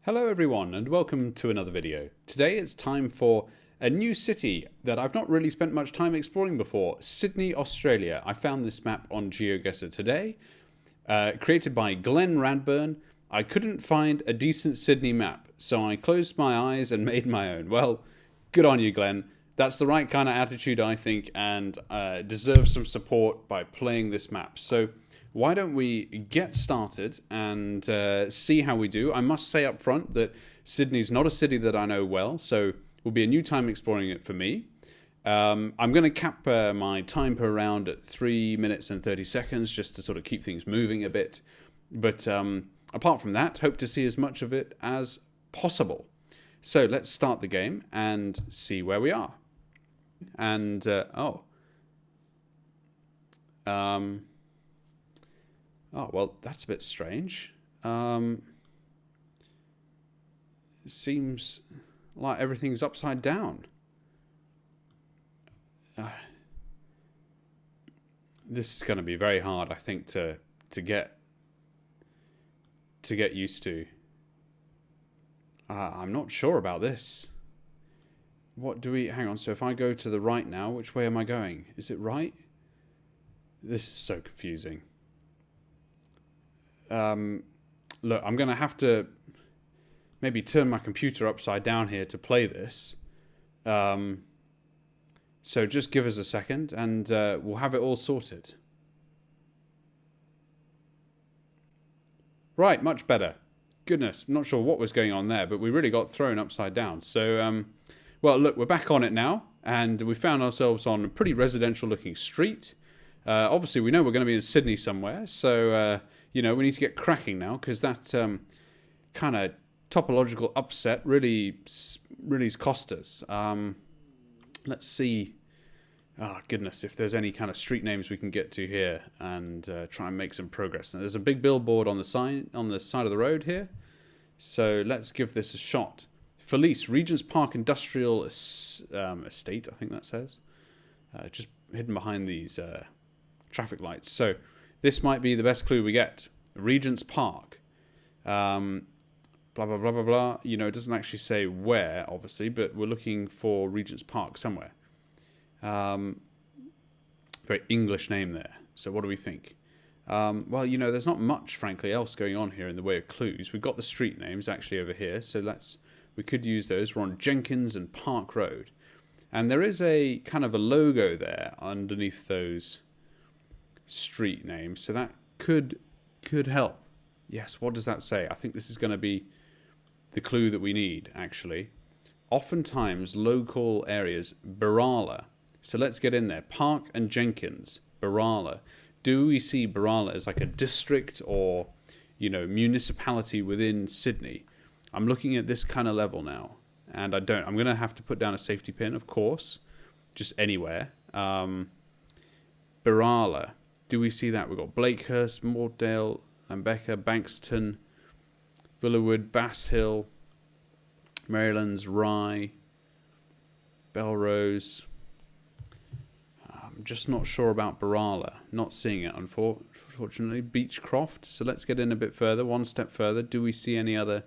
Hello everyone and welcome to another video. Today it's time for a new city that I've not really spent much time exploring before, Sydney, Australia. I found this map on GeoGuessr today, created by Glenn Radburn. I couldn't find a decent Sydney map, so I closed my eyes and made my own. Well, good on you, Glenn. That's the right kind of attitude, I think, and deserves some support by playing this map. So why don't we get started and see how we do. I must say up front that Sydney's not a city that I know well, so it will be a new time exploring it for me. I'm going to cap my time per round at 3 minutes and 30 seconds just to sort of keep things moving a bit. But apart from that, hope to see as much of it as possible. So let's start the game and see where we are. And, oh, well, that's a bit strange. It seems like everything's upside down. This is going to be very hard, I think, to get used to. I'm not sure about this. What do we... Hang on, so if I go to the right now, which way am I going? Is it right? This is so confusing. Look, I'm going to have to maybe turn my computer upside down here to play this. So just give us a second and we'll have it all sorted. Right, much better. Goodness, I'm not sure what was going on there, but we really got thrown upside down. So, well, look, we're back on it now, and we found ourselves on a pretty residential looking street. Obviously, we know we're going to be in Sydney somewhere, so... you know, we need to get cracking now because that kind of topological upset really's cost us. Let's see. Oh, goodness, if there's any kind of street names we can get to here and try and make some progress. Now, there's a big billboard on the side of the road here. So let's give this a shot. Felice, Regent's Park Industrial Estate, I think that says. Just hidden behind these traffic lights. So... this might be the best clue we get. Regent's Park. Blah, blah, blah, blah, blah. You know, it doesn't actually say where, obviously, but we're looking for Regent's Park somewhere. Very English name there. So what do we think? Well, you know, there's not much, frankly, else going on here in the way of clues. We've got the street names actually over here, so we could use those. We're on Jenkins and Park Road. And there is a kind of a logo there underneath those street name, so that could help. Yes, what does that say? I think this is going to be the clue that we need, actually. Oftentimes, local areas, Berala. So let's get in there. Park and Jenkins, Berala. Do we see Berala as like a district or, you know, municipality within Sydney? I'm looking at this kind of level now, and I don't. I'm going to have to put down a safety pin, of course, just anywhere. Berala. Do we see that? We've got Blakehurst, Moordale, Lambecker, Bankston, Villawood, Bass Hill, Marylands, Rye, Belrose. I'm just not sure about Berala. Not seeing it, unfortunately. Beechcroft. So let's get in a bit further, one step further. Do we see any other...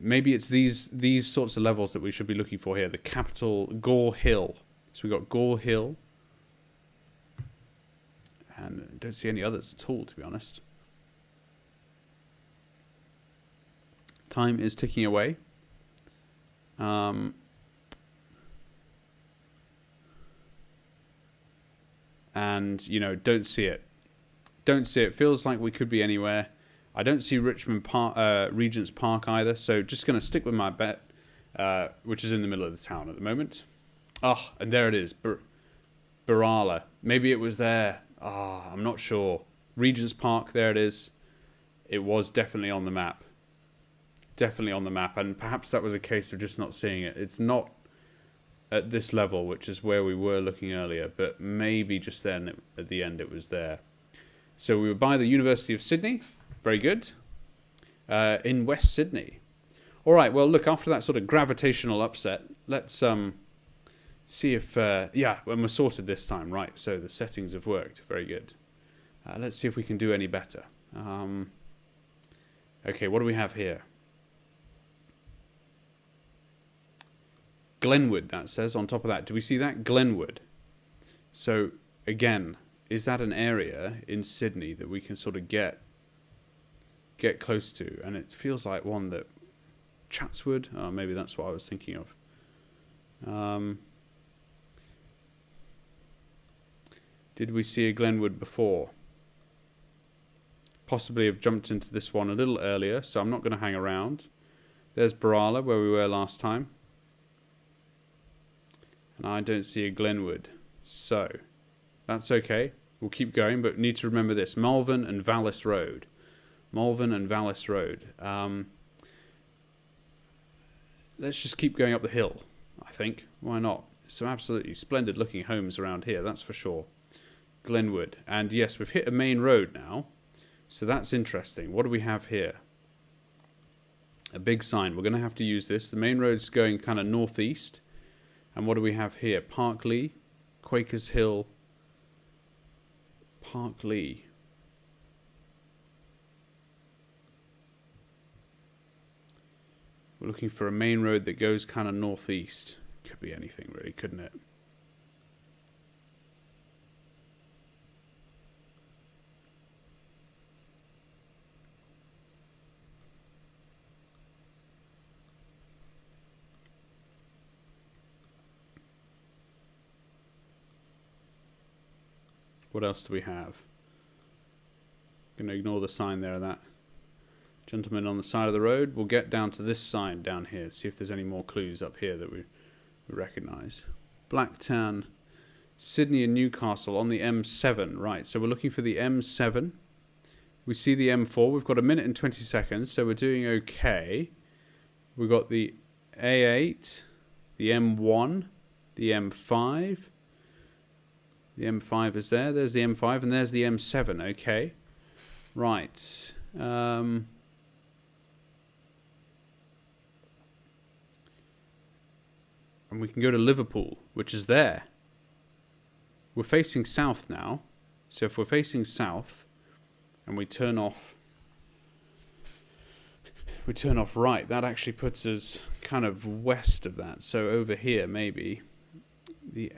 maybe it's these sorts of levels that we should be looking for here. The capital, Gore Hill. So we've got Gore Hill. And I don't see any others at all, to be honest. Time is ticking away. And, you know, don't see it. Don't see it. Feels like we could be anywhere. I don't see Regent's Park either, so just going to stick with my bet, which is in the middle of the town at the moment. Oh, and there it is. Berala. Maybe it was there. I'm not sure. Regent's Park, there it is. It was definitely on the map. Definitely on the map, and perhaps that was a case of just not seeing it. It's not at this level, which is where we were looking earlier, but maybe just then at the end it was there. So we were by the University of Sydney. Very good. In West Sydney. All right, well, look, after that sort of gravitational upset, let's... see if, when we're sorted this time. Right, so the settings have worked. Very good. Let's see if we can do any better. Okay, what do we have here? Glenwood, that says on top of that. Do we see that? Glenwood. So, again, is that an area in Sydney that we can sort of get close to? And it feels like one that Chatswood. Oh, maybe that's what I was thinking of. Did we see a Glenwood before? Possibly have jumped into this one a little earlier, so I'm not going to hang around. There's Barala, where we were last time. And I don't see a Glenwood. So, that's okay. We'll keep going, but need to remember this. Malvern and Vallis Road. Malvern and Vallis Road. Let's just keep going up the hill, I think. Why not? Some absolutely splendid looking homes around here, that's for sure. Glenwood. And yes, we've hit a main road now. So that's interesting. What do we have here? A big sign. We're going to have to use this. The main road's going kind of northeast. And what do we have here? Parklea, Quakers Hill, Parklea. We're looking for a main road that goes kind of northeast. Could be anything really, couldn't it? What else do we have? Going to ignore the sign there of that gentleman on the side of the road. We'll get down to this sign down here, see if there's any more clues up here that we recognise. Blacktown, Sydney and Newcastle on the M7. Right, so we're looking for the M7. We see the M4. We've got 1 minute and 20 seconds, so we're doing okay. We've got the A8, the M1, the M5. The M5 is there. There's the M5, and there's the M7. Okay. Right. And we can go to Liverpool, which is there. We're facing south now. So if we're facing south, and we turn off right, that actually puts us kind of west of that. So over here, maybe the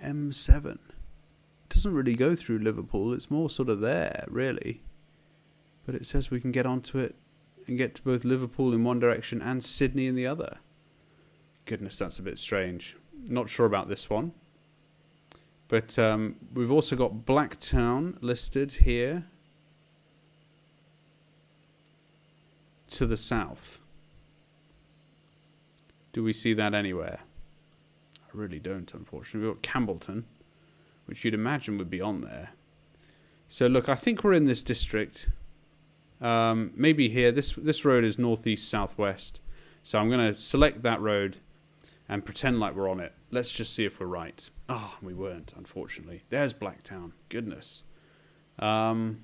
M7 doesn't really go through Liverpool. It's more sort of there, really. But it says we can get onto it and get to both Liverpool in one direction and Sydney in the other. Goodness, that's a bit strange. Not sure about this one. But we've also got Blacktown listed here to the south. Do we see that anywhere? I really don't, unfortunately. We've got Campbellton, which you'd imagine would be on there. So look, I think we're in this district. Maybe here. This road is northeast southwest. So I'm going to select that road and pretend like we're on it. Let's just see if we're right. Ah, we weren't, unfortunately. There's Blacktown. Goodness. And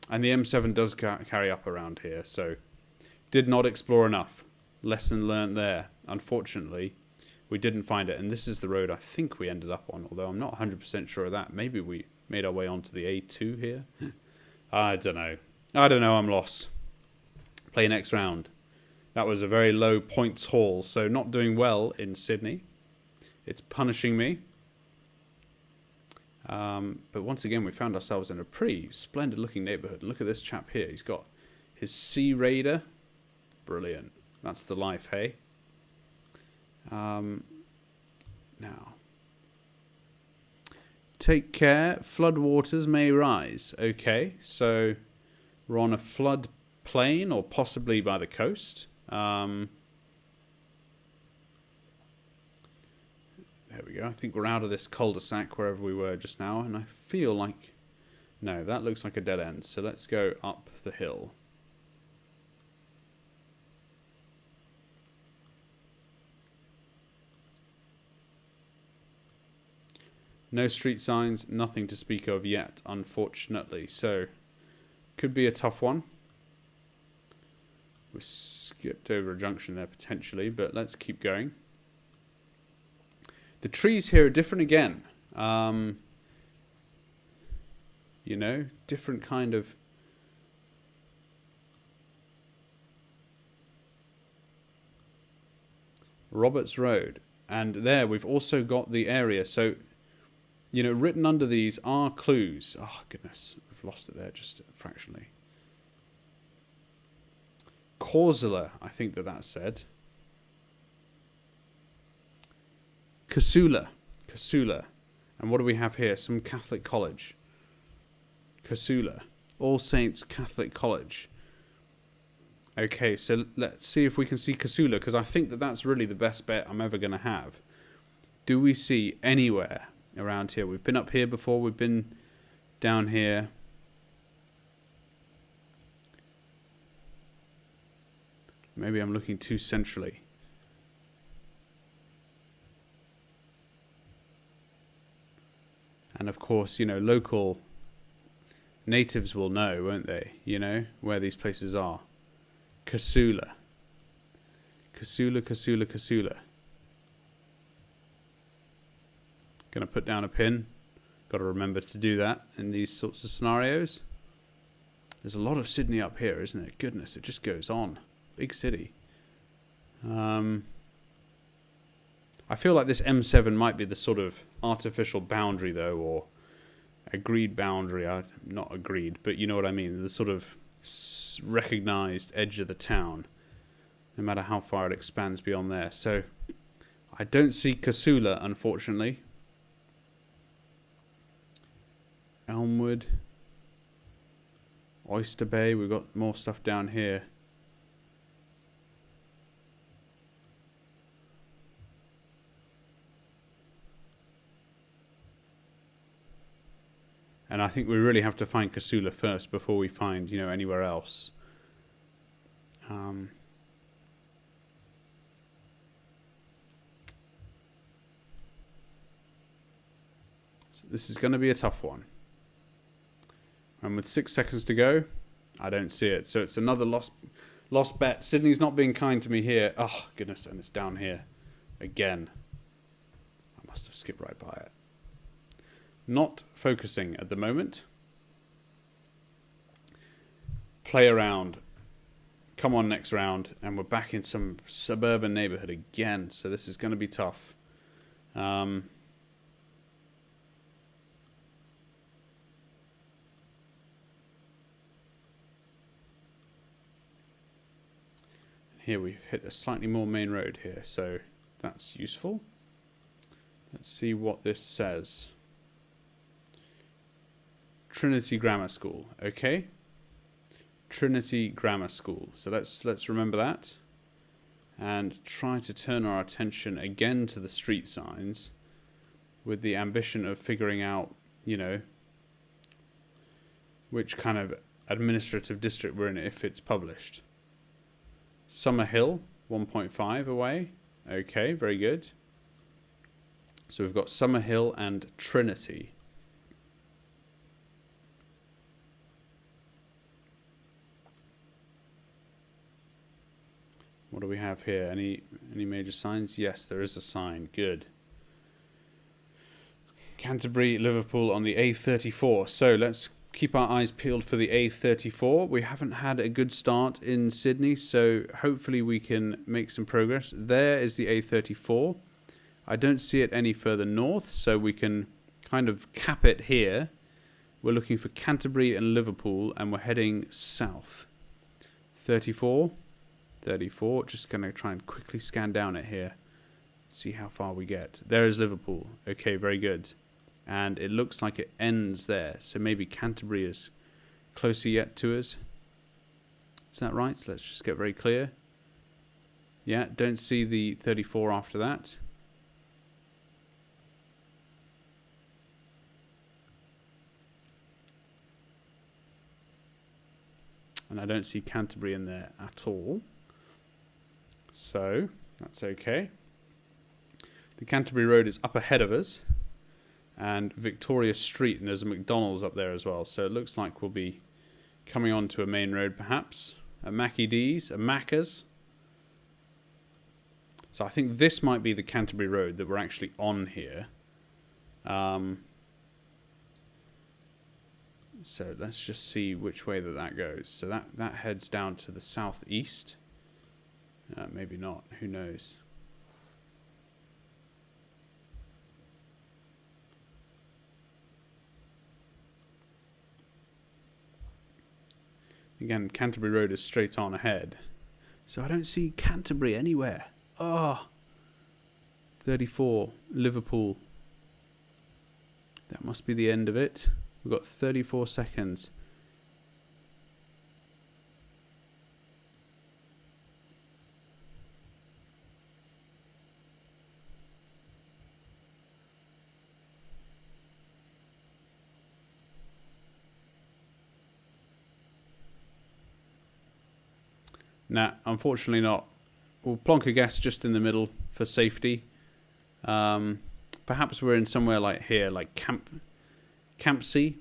the M7 does carry up around here. So did not explore enough. Lesson learnt there. Unfortunately, we didn't find it. And this is the road I think we ended up on, although I'm not 100% sure of that. Maybe we made our way onto the A2 here. I don't know. I'm lost. Play next round. That was a very low points haul, so not doing well in Sydney. It's punishing me. But once again, we found ourselves in a pretty splendid looking neighbourhood. Look at this chap here. He's got his Sea Raider. Brilliant. That's the life, hey? Now. Take care. Floodwaters may rise. Okay, so we're on a flood plain or possibly by the coast. There we go. I think we're out of this cul-de-sac wherever we were just now, and I feel like... No, that looks like a dead end, so let's go up the hill. No street signs, nothing to speak of yet, unfortunately. So, could be a tough one. We skipped over a junction there potentially, but let's keep going. The trees here are different again. You know, different kind of Roberts Road. And there we've also got the area. So, you know, written under these are clues. Oh, goodness. We've lost it there just fractionally. Korsela, I think that said. Casula. And what do we have here? Some Catholic college. Casula. All Saints Catholic College. Okay, so let's see if we can see Casula, because I think that's really the best bet I'm ever going to have. Do we see anywhere around here? We've been up here before. We've been down here. Maybe I'm looking too centrally. And of course, you know, local natives will know, won't they? You know, where these places are. Casula. Gonna put down a pin. Got to remember to do that in these sorts of scenarios. There's a lot of Sydney up here, isn't it? Goodness, it just goes on. Big city. I feel like this M7 might be the sort of artificial boundary, though, or agreed boundary. Not agreed, but you know what I mean. The sort of recognized edge of the town, no matter how far it expands beyond there. So I don't see Casula, unfortunately. Elmwood. Oyster Bay. We've got more stuff down here. And I think we really have to find Casula first before we find, you know, anywhere else. So this is going to be a tough one. And with 6 seconds to go, I don't see it. So it's another lost bet. Sydney's not being kind to me here. Oh, goodness, and it's down here again. I must have skipped right by it. Not focusing at the moment. Play around. Come on, next round. And we're back in some suburban neighborhood again. So this is going to be tough. Here we've hit a slightly more main road here. So that's useful. Let's see what this says. Trinity Grammar School, okay? Trinity Grammar School. So let's remember that, and try to turn our attention again to the street signs, with the ambition of figuring out, you know, which kind of administrative district we're in if it's published. Summer Hill, 1.5 away. Okay, very good. So we've got Summer Hill and Trinity. What do we have here? Any major signs? Yes, there is a sign. Good. Canterbury, Liverpool on the A34. So let's keep our eyes peeled for the A34. We haven't had a good start in Sydney, so hopefully we can make some progress. There is the A34. I don't see it any further north, so we can kind of cap it here. We're looking for Canterbury and Liverpool, and we're heading south. 34. Just going to try and quickly scan down it here. See how far we get. There is Liverpool. Okay, very good. And it looks like it ends there. So maybe Canterbury is closer yet to us. Is that right? Let's just get very clear. Yeah, don't see the 34 after that. And I don't see Canterbury in there at all. So, that's okay. The Canterbury Road is up ahead of us. And Victoria Street, and there's a McDonald's up there as well. So it looks like we'll be coming on to a main road perhaps. A Mackie D's, a Macca's. So I think this might be the Canterbury Road that we're actually on here. So let's just see which way that goes. So that heads down to the southeast. Maybe not. Who knows? Again, Canterbury Road is straight on ahead. So I don't see Canterbury anywhere. Oh, 34, Liverpool. That must be the end of it. We've got 34 seconds. Nah, unfortunately not. We'll plonk a guess just in the middle for safety. Perhaps we're in somewhere like here, like Campsie.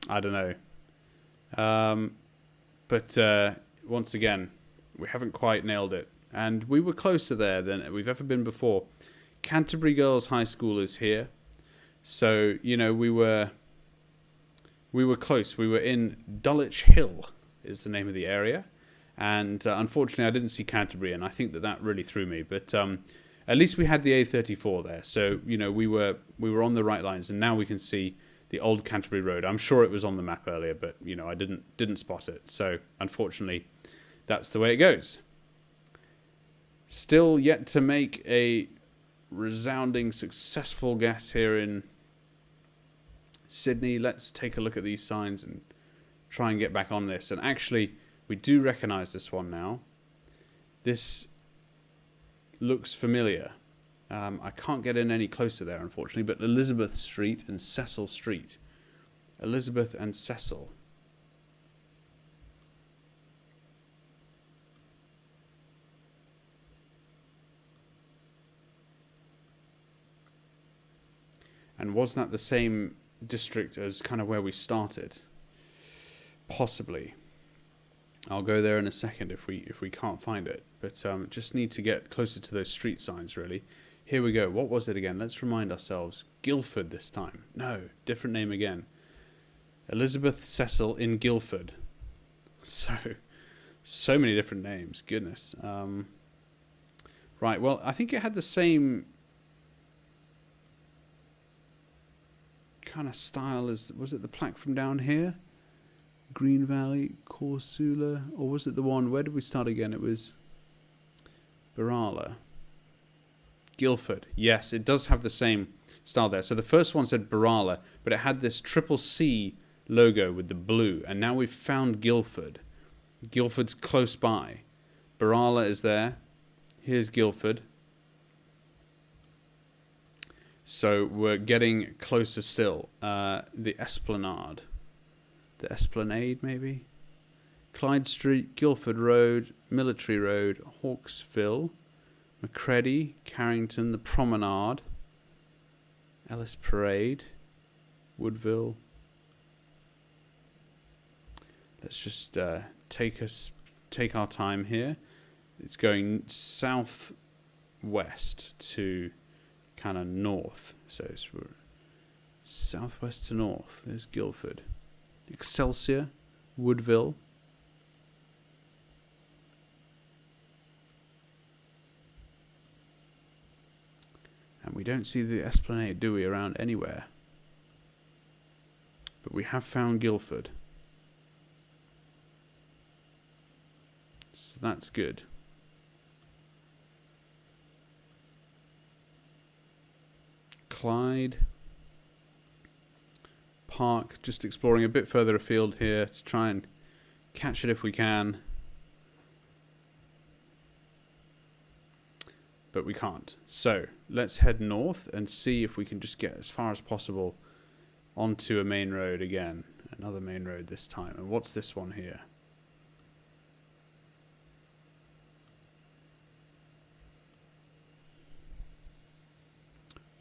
I don't know. But once again, we haven't quite nailed it. And we were closer there than we've ever been before. Canterbury Girls High School is here. So, you know, we were close. We were in Dulwich Hill is the name of the area. And unfortunately, I didn't see Canterbury, and I think that really threw me. But at least we had the A34 there, so you know we were on the right lines, and now we can see the old Canterbury Road. I'm sure it was on the map earlier, but you know I didn't spot it. So unfortunately, that's the way it goes. Still yet to make a resounding successful guess here in Sydney. Let's take a look at these signs and try and get back on this. And actually, we do recognize this one now. This looks familiar. I can't get in any closer there, unfortunately, but Elizabeth Street and Cecil Street. Elizabeth and Cecil. And was that the same district as kind of where we started? Possibly. I'll go there in a second if we can't find it. But just need to get closer to those street signs, really. Here we go. What was it again? Let's remind ourselves. Guildford this time. No, different name again. Elizabeth Cecil in Guildford. So many different names. Goodness. Right, well, I think it had the same kind of style as... Was it the plaque from down here? Green Valley, Corsula, or was it the one, where did we start again? It was Barala. Guildford. Yes, it does have the same style there. So the first one said Barala, but it had this triple C logo with the blue, and now we've found Guildford. Guildford's close by. Barala is there. Here's Guildford. So we're getting closer still. The Esplanade. The Esplanade, maybe? Clyde Street, Guildford Road, Military Road, Hawksville, Macready, Carrington, the Promenade, Ellis Parade, Woodville. Let's just take our time here. It's going southwest to kind of north. So it's southwest to north. There's Guildford. Excelsior, Woodville. And we don't see the Esplanade, do we, around anywhere? But we have found Guildford. So that's good. Clyde Park, just exploring a bit further afield here to try and catch it if we can. But we can't. So let's head north and see if we can just get as far as possible onto a main road again. Another main road this time. And what's this one here?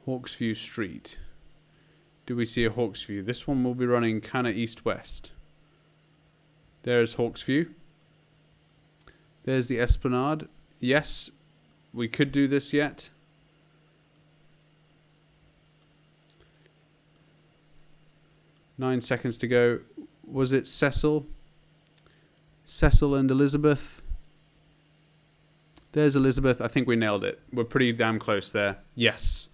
Hawksview Street. Do we see a Hawksview? This one will be running kind of east-west. There's Hawksview. There's the Esplanade. Yes, we could do this yet. Nine seconds to go. Was it Cecil? Cecil and Elizabeth. There's Elizabeth. I think we nailed it. We're pretty damn close there. Yes.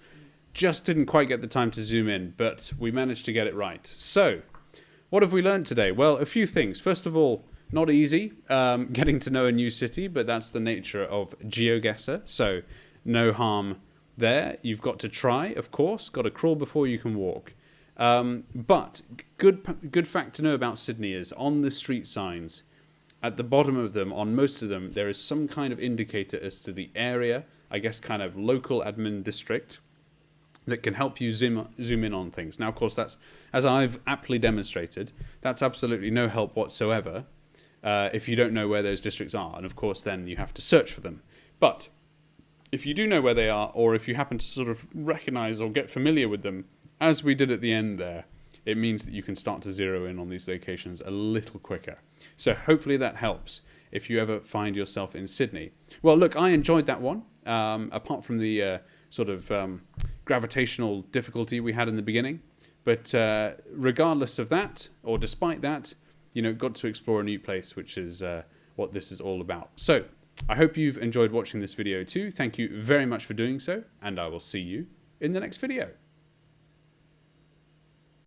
Just didn't quite get the time to zoom in, but we managed to get it right. So, what have we learned today? Well, a few things. First of all, Not easy getting to know a new city, but that's the nature of GeoGuessr. So no harm there. You've got to try, of course. Got to crawl before you can walk. But good fact to know about Sydney is on the street signs, at the bottom of them, on most of them, there is some kind of indicator as to the area, I guess kind of local admin district, that can help you zoom in on things. Now, of course, that's, as I've aptly demonstrated, that's absolutely no help whatsoever if you don't know where those districts are. And of course, then you have to search for them. But if you do know where they are, or if you happen to sort of recognize or get familiar with them, as we did at the end there, it means that you can start to zero in on these locations a little quicker. So hopefully that helps if you ever find yourself in Sydney. Well, look, I enjoyed that one. Apart from the sort of gravitational difficulty we had in the beginning. But regardless of that, or despite that, you know, got to explore a new place, which is what this is all about. So I hope you've enjoyed watching this video too. Thank you very much for doing so, and I will see you in the next video.